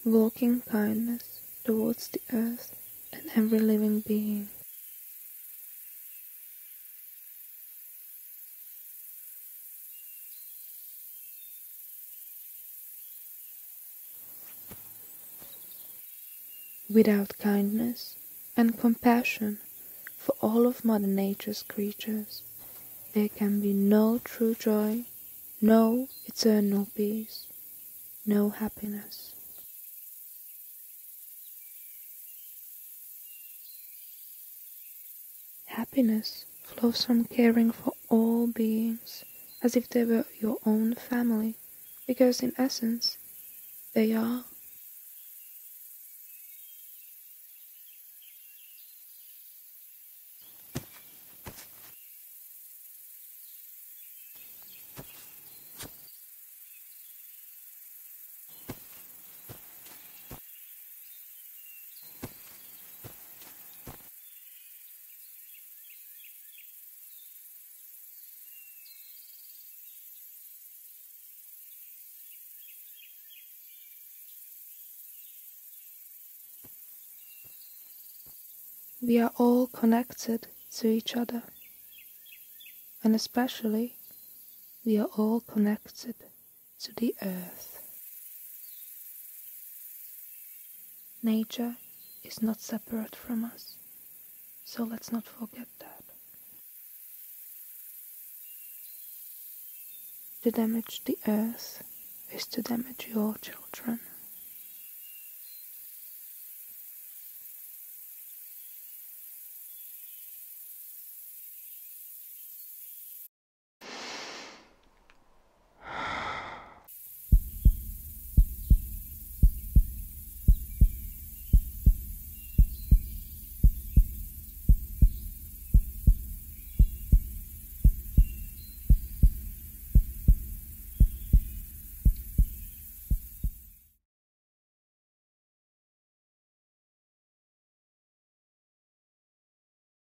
walk in kindness towards the earth and every living being. Without kindness and compassion for all of Mother Nature's creatures, there can be no true joy, no eternal peace, no happiness. Happiness flows from caring for all beings as if they were your own family, because in essence, they are. We are all connected to each other, and especially we are all connected to the earth. Nature is not separate from us, so let's not forget that. To damage the earth is to damage your children.